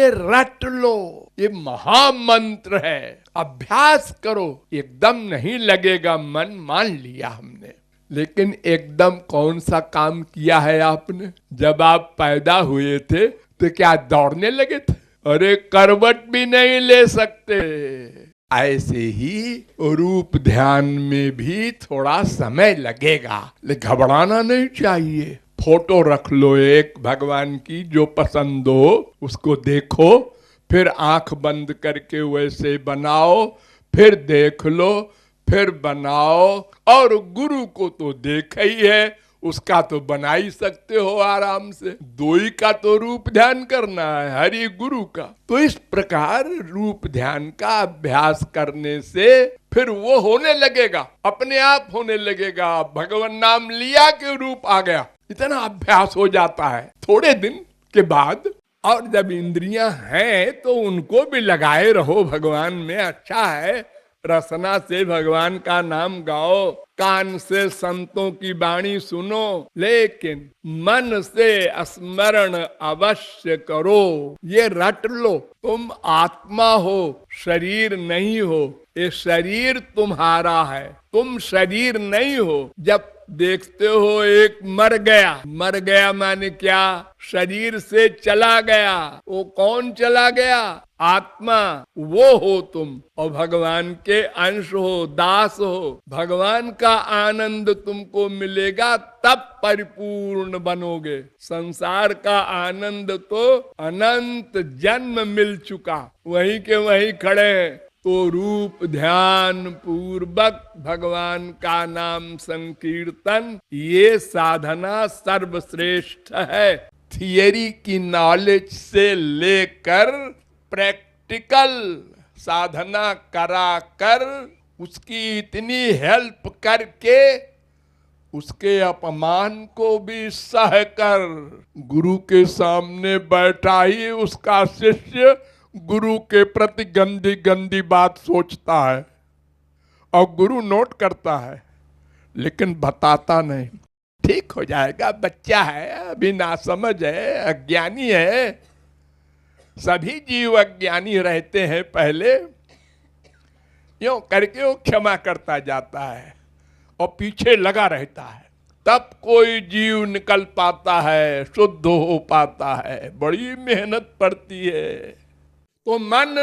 ये रट लो, ये महामंत्र है, अभ्यास करो। एकदम नहीं लगेगा मन, मान लिया हमने, लेकिन एकदम कौन सा काम किया है आपने? जब आप पैदा हुए थे तो क्या दौड़ने लगे थे? अरे करवट भी नहीं ले सकते। ऐसे ही रूप ध्यान में भी थोड़ा समय लगेगा, लेकिन घबराना नहीं चाहिए। फोटो रख लो एक भगवान की, जो पसंद हो उसको देखो, फिर आंख बंद करके वैसे बनाओ, फिर देख लो, फिर बनाओ। और गुरु को तो देखा ही है, उसका तो बना ही सकते हो आराम से। दो ही का तो रूप ध्यान करना है, हरि गुरु का। तो इस प्रकार रूप ध्यान का अभ्यास करने से फिर वो होने लगेगा, अपने आप होने लगेगा। भगवान नाम लिया कि रूप आ गया, इतना अभ्यास हो जाता है थोड़े दिन के बाद। और जब इंद्रियां हैं तो उनको भी लगाए रहो भगवान में, अच्छा है। रसना से भगवान का नाम गाओ, कान से संतों की वाणी सुनो, लेकिन मन से स्मरण अवश्य करो। ये रट लो, तुम आत्मा हो, शरीर नहीं हो। ये शरीर तुम्हारा है, तुम शरीर नहीं हो। जब देखते हो एक मर गया, मर गया माने क्या? शरीर से चला गया। वो कौन चला गया? आत्मा। वो हो तुम, और भगवान के अंश हो, दास हो। भगवान का आनंद तुमको मिलेगा तब परिपूर्ण बनोगे। संसार का आनंद तो अनंत जन्म मिल चुका, वहीं के वहीं खड़े हैं। तो रूप ध्यान पूर्वक भगवान का नाम संकीर्तन, ये साधना सर्वश्रेष्ठ है। थियरी की नॉलेज से लेकर प्रैक्टिकल साधना करा कर, उसकी इतनी हेल्प करके, उसके अपमान को भी सह कर, गुरु के सामने बैठा ही उसका शिष्य गुरु के प्रति गंदी गंदी बात सोचता है, और गुरु नोट करता है लेकिन बताता नहीं। ठीक हो जाएगा, बच्चा है, अभी नासमझ है, अज्ञानी है। सभी जीव अज्ञानी रहते हैं पहले, यूं करके वो क्षमा करता जाता है और पीछे लगा रहता है। तब कोई जीव निकल पाता है, शुद्ध हो पाता है। बड़ी मेहनत पड़ती है। तो मन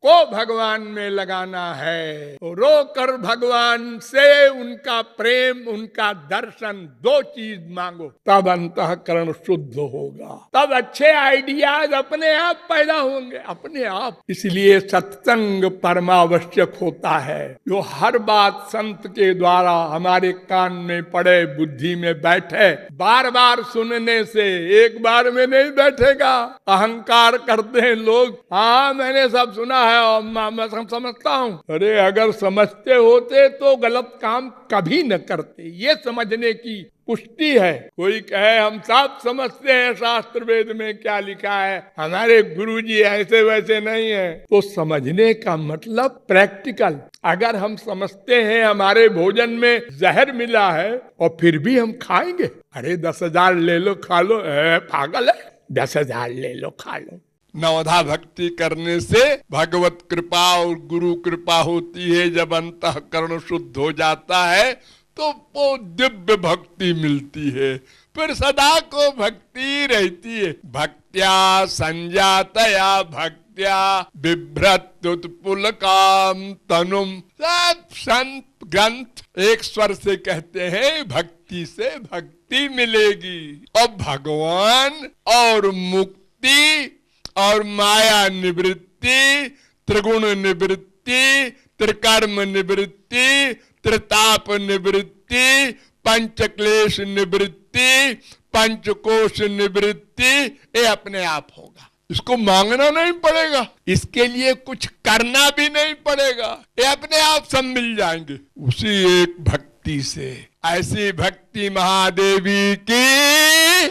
को भगवान में लगाना है, रो कर भगवान से उनका प्रेम, उनका दर्शन, दो चीज मांगो, तब अंतःकरण शुद्ध होगा। तब अच्छे आइडियाज अपने आप पैदा होंगे, अपने आप। इसलिए सत्संग परमावश्यक होता है। जो हर बात संत के द्वारा हमारे कान में पड़े, बुद्धि में बैठे, बार बार सुनने से एक बार में नहीं बैठेगा। अहंकार करते हैं लोग, हाँ मैंने सब सुना है और मैं समझता हूँ। अरे अगर समझते होते तो गलत काम कभी न करते। ये समझने की पुष्टि है। कोई कहे हम सब समझते हैं, शास्त्र वेद में क्या लिखा है, हमारे गुरुजी ऐसे वैसे नहीं है, तो समझने का मतलब प्रैक्टिकल। अगर हम समझते हैं हमारे भोजन में जहर मिला है और फिर भी हम खाएंगे, अरे 10,000 ले लो खा लो, पागल है, 10,000 ले लो खा लो। नवधा भक्ति करने से भगवत कृपा और गुरु कृपा होती है। जब अंतःकरण शुद्ध हो जाता है तो वो दिव्य भक्ति मिलती है, फिर सदा को भक्ति रहती है। भक्त्या संजातया भक्त्या बिभ्रत्युत्पुलकाम तनुम। सब संत ग्रंथ एक स्वर से कहते हैं भक्ति से भक्ति मिलेगी। और भगवान और मुक्ति और माया निवृत्ति, त्रिगुण निवृत्ति, त्रिकर्म निवृत्ति, त्रिताप निवृत्ति, पंचक्लेश निवृत्ति, पंचकोश निवृत्ति, ये अपने आप होगा। इसको मांगना नहीं पड़ेगा, इसके लिए कुछ करना भी नहीं पड़ेगा, ये अपने आप सब मिल जाएंगे उसी एक भक्ति से। ऐसी भक्ति महादेवी की